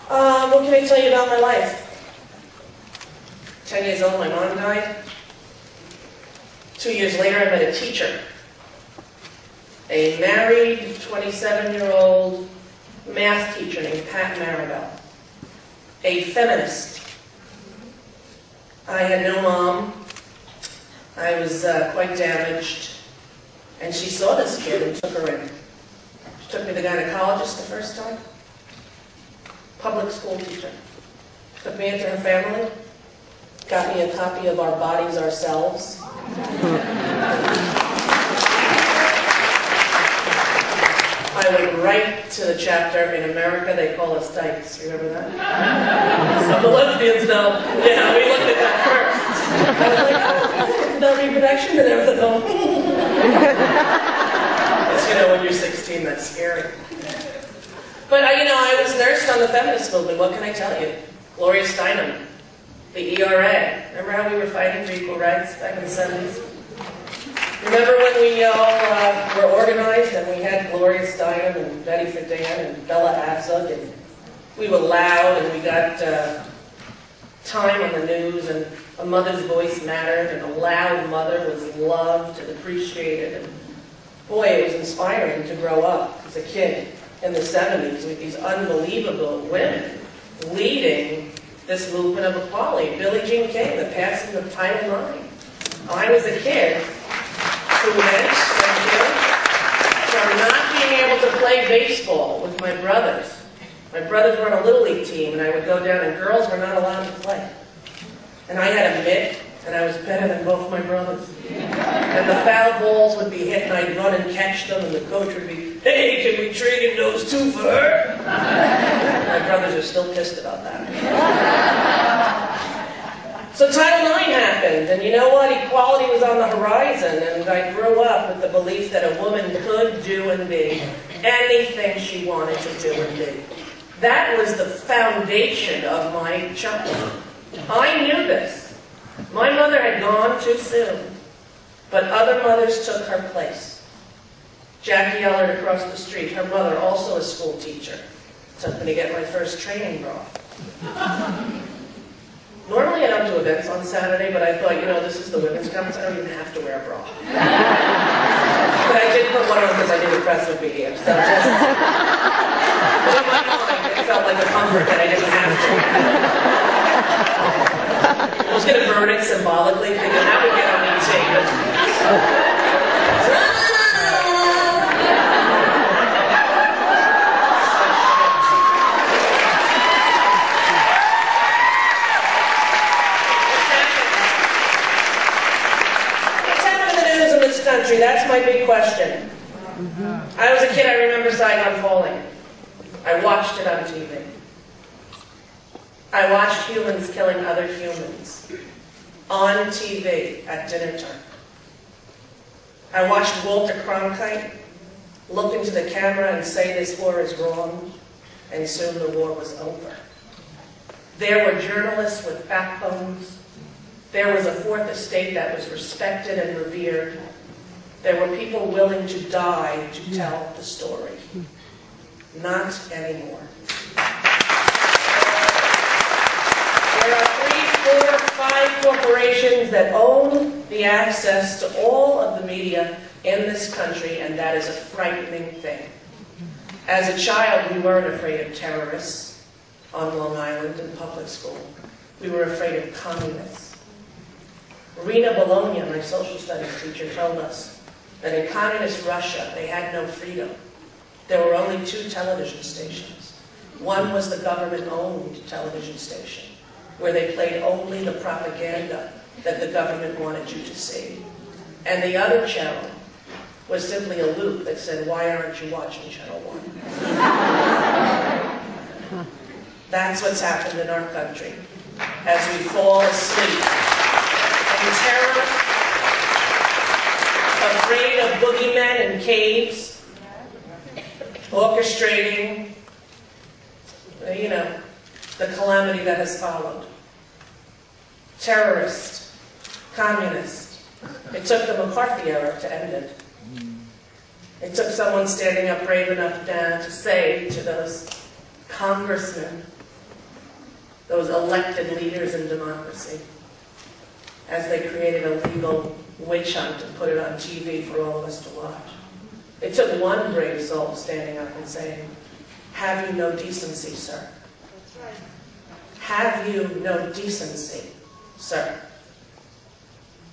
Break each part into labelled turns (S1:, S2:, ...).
S1: What can I tell you about my life? 10 years old, my mom died. 2 years later, I met a teacher. A married 27-year-old math teacher named Pat Maribel. A feminist. I had no mom. I was quite damaged. And she saw this kid and took her in. She took me to the gynecologist the first time. Public school teacher. Took me into her family. Got me a copy of Our Bodies, Ourselves. I went right to the chapter. In America, they call us dykes. Remember that? Some of the lesbians know. Yeah, we looked at that first. I was like, oh, it's about reproduction and everything. Because, when you're 16, that's scary. But, I was nursed on the feminist movement. What can I tell you? Gloria Steinem, the ERA. Remember how we were fighting for equal rights back in the 70s? Remember when we all were organized and we had Gloria Steinem and Betty Friedan and Bella Abzug, and we were loud and we got time on the news, and a mother's voice mattered, and a loud mother was loved and appreciated. And boy, it was inspiring to grow up as a kid in the 70s with these unbelievable women leading this movement of equality. Billie Jean King, the passing of Title IX. I was a kid who went from not being able to play baseball with my brothers. My brothers were on a Little League team, and I would go down, and girls were not allowed to play. And I had a mitt, and I was better than both my brothers. And the foul balls would be hit, and I'd run and catch them, and the coach would be, hey, can we trade in those two for her? My brothers are still pissed about that. So Title IX happened, and you know what? Equality was on the horizon, and I grew up with the belief that a woman could do and be anything she wanted to do and be. That was the foundation of my childhood. I knew this. My mother had gone too soon, but other mothers took her place. Jackie Ellard across the street, her mother, also a school teacher, took me to get my first training bra. Normally I don't do events on Saturday, but I thought, this is the women's conference, I don't even have to wear a bra. But I did put one on because I knew the press would be here, so just... But in my mind, it felt like a comfort that I didn't have to. I was going to burn it symbolically, thinking that would get on ET. Country, that's my big question. I was a kid, I remember Saigon falling. I watched it on TV. I watched humans killing other humans on TV at dinner time. I watched Walter Cronkite look into the camera and say this war is wrong, and soon the war was over. There were journalists with backbones. There was a fourth estate that was respected and revered. There were people willing to die to tell the story. Not anymore. There are 3, 4, 5 corporations that own the access to all of the media in this country, and that is a frightening thing. As a child, we weren't afraid of terrorists on Long Island in public school. We were afraid of communists. Rena Bologna, my social studies teacher, told us that in communist Russia, they had no freedom. There were only 2 television stations. One was the government-owned television station, where they played only the propaganda that the government wanted you to see. And the other channel was simply a loop that said, why aren't you watching Channel 1? That's what's happened in our country as we fall asleep in terror, afraid of boogeymen in caves, orchestrating, the calamity that has followed. Terrorist, communist. It took the McCarthy era to end it. It took someone standing up brave enough to say to those congressmen those elected leaders in democracy, as they created a legal witch hunt and put it on TV for all of us to watch. It took one brave soul standing up and saying, "Have you no decency, sir?
S2: That's right.
S1: Have you no decency, sir?"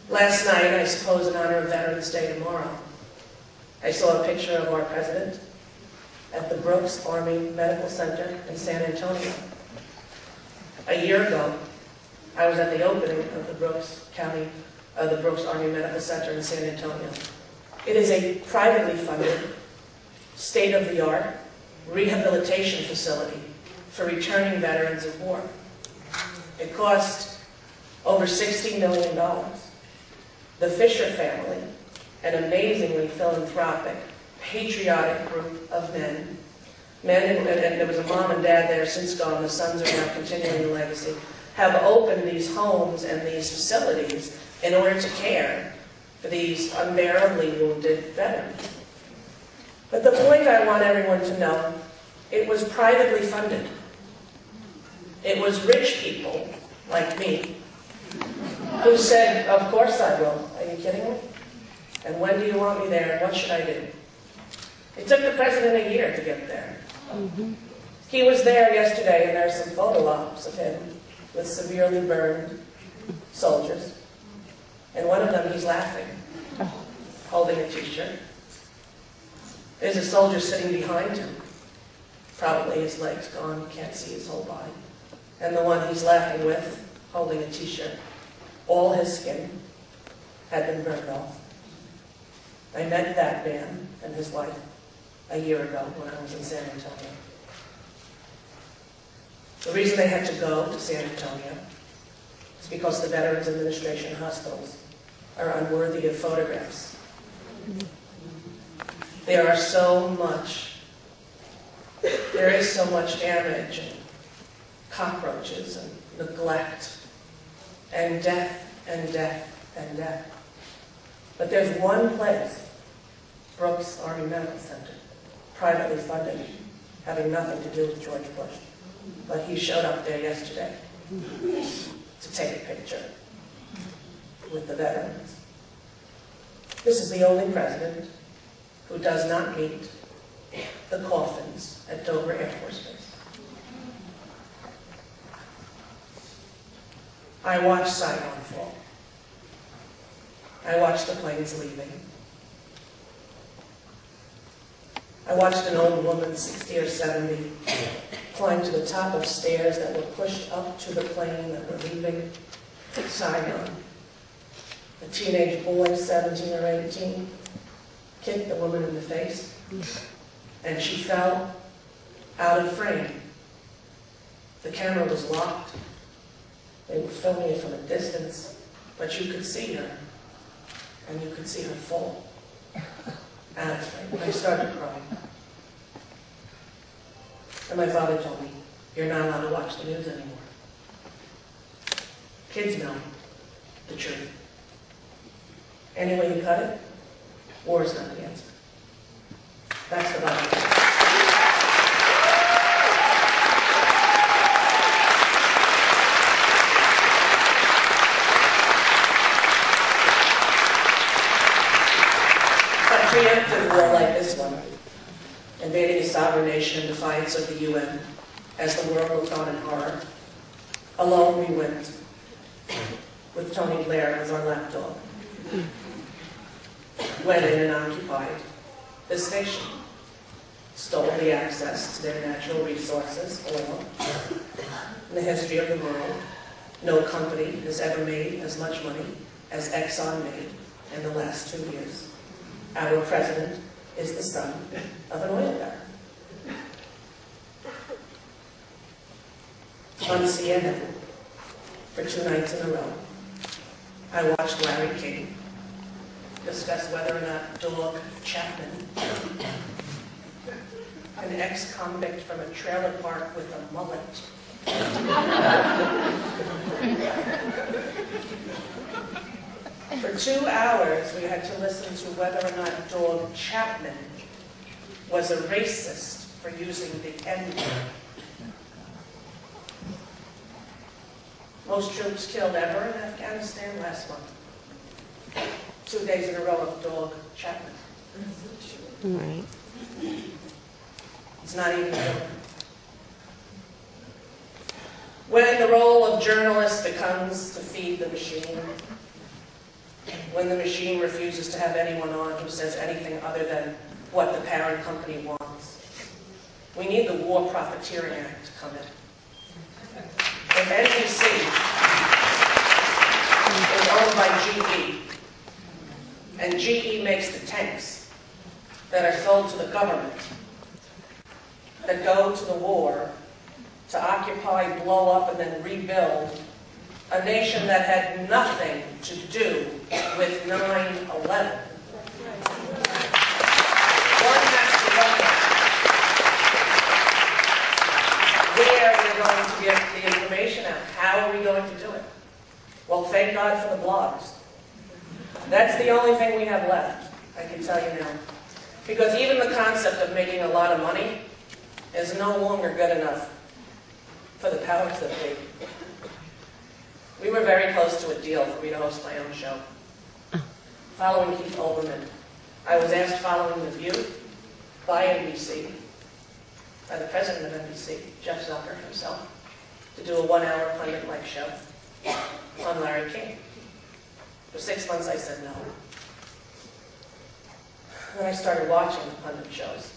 S1: Last night, I suppose in honor of Veterans Day tomorrow, I saw a picture of our president at the Brooks Army Medical Center in San Antonio. A year ago, I was at the opening of the Brooks Army Medical Center in San Antonio. It is a privately funded, state-of-the-art rehabilitation facility for returning veterans of war. It cost over $60 million. The Fisher family, an amazingly philanthropic, patriotic group of men, and there was a mom and dad there, since gone, the sons are now continuing the legacy, have opened these homes and these facilities in order to care for these unbearably wounded veterans. But the point I want everyone to know, it was privately funded. It was rich people, like me, who said, "Of course I will. Are you kidding me? And when do you want me there? What should I do?" It took the president a year to get there. He was there yesterday, and there's some photo ops of him with severely burned soldiers. And one of them, he's laughing, holding a t-shirt. There's a soldier sitting behind him. Probably his legs gone, you can't see his whole body. And the one he's laughing with, holding a t-shirt, all his skin had been burned off. I met that man and his wife a year ago when I was in San Antonio. The reason they had to go to San Antonio is because the Veterans Administration hospitals are unworthy of photographs. There is so much damage and cockroaches and neglect and death and death and death. But there's one place, Brooks Army Medical Center, privately funded, having nothing to do with George Bush. But he showed up there yesterday to take a picture with the veterans. This is the only president who does not meet the coffins at Dover Air Force Base. I watched Saigon fall. I watched the planes leaving. I watched an old woman, 60 or 70, climb to the top of stairs that were pushed up to the plane that were leaving Saigon. A teenage boy, 17 or 18, kicked the woman in the face, and she fell out of frame. The camera was locked. They were filming it from a distance, but you could see her, and you could see her fall out of frame. I started crying. And my father told me, "You're not allowed to watch the news anymore." Kids know the truth. Any way you cut it, war is not the answer. That's the bottom line. A preemptive war like this one, invading a sovereign nation in defiance of the UN, as the world looked on in horror. Alone we went, with Tony Blair as our lapdog. Went in and occupied this nation, stole the access to their natural resources, oil. In the history of the world, no company has ever made as much money as Exxon made in the last 2 years. Our president is the son of an oil baron. On CNN, for 2 nights in a row, I watched Larry King discuss whether or not Dog Chapman, an ex-convict from a trailer park with a mullet, for 2 hours we had to listen to whether or not Dog Chapman was a racist for using the N-word. Most troops killed ever in Afghanistan last month. 2 days in a row of dog Chapman.
S2: Right.
S1: It's not even good. When the role of journalist becomes to feed the machine, when the machine refuses to have anyone on who says anything other than what the parent company wants, we need the War Profiteering Act to come in. If NBC is owned by GE, and GE makes the tanks that are sold to the government, that go to the war, to occupy, blow up, and then rebuild a nation that had nothing to do with 9/11. One has to wonder where we're going to get the information out. How are we going to do it? Well, thank God for the blogs. That's the only thing we have left, I can tell you now. Because even the concept of making a lot of money is no longer good enough for the powers that be. We were very close to a deal for me to host my own show. Following Keith Olbermann, I was asked following The View by NBC, by the president of NBC, Jeff Zucker himself, to do a 1-hour pundit-like show on Larry King. For 6 months I said no. Then I started watching the pundit shows.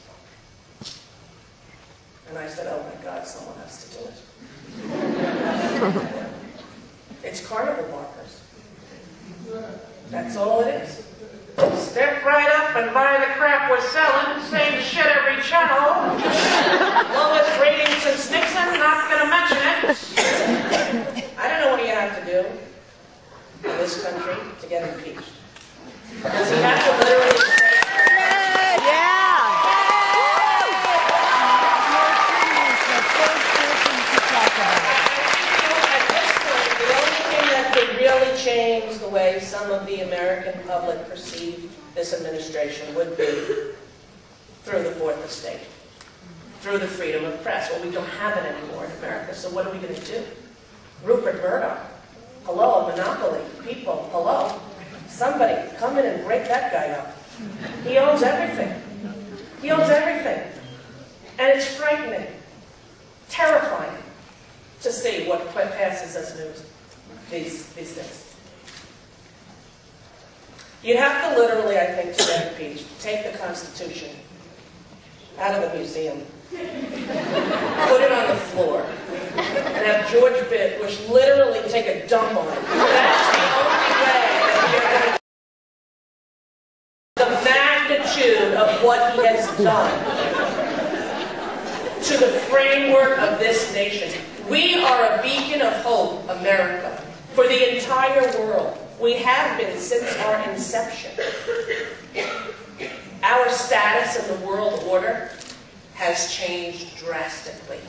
S1: And I said, oh my God, someone has to do it. It's carnival barkers. That's all it is. Step right up and buy the crap we're selling. Same shit every channel. Lowest rating since Nixon, not going to mention it. I don't know what you have to do in this country to get impeached. Does he have to literally say... really change the way some of the American public perceive this administration would be through the Fourth Estate, through the freedom of press. Well, we don't have it anymore in America, so what are we going to do? Rupert Murdoch, hello, monopoly, people, hello. Somebody, come in and break that guy up. He owns everything. He owns everything. And it's frightening, terrifying to see what passes as news. These days. You'd have to literally, I think, to get impeached, take the Constitution out of the museum, put it on the floor, and have George Bush literally take a dump on it. That's the only way that you're going to... The magnitude of what he has done to the framework of this nation. We are a beacon of hope, America. For the entire world. We have been since our inception. Our status in the world order has changed drastically.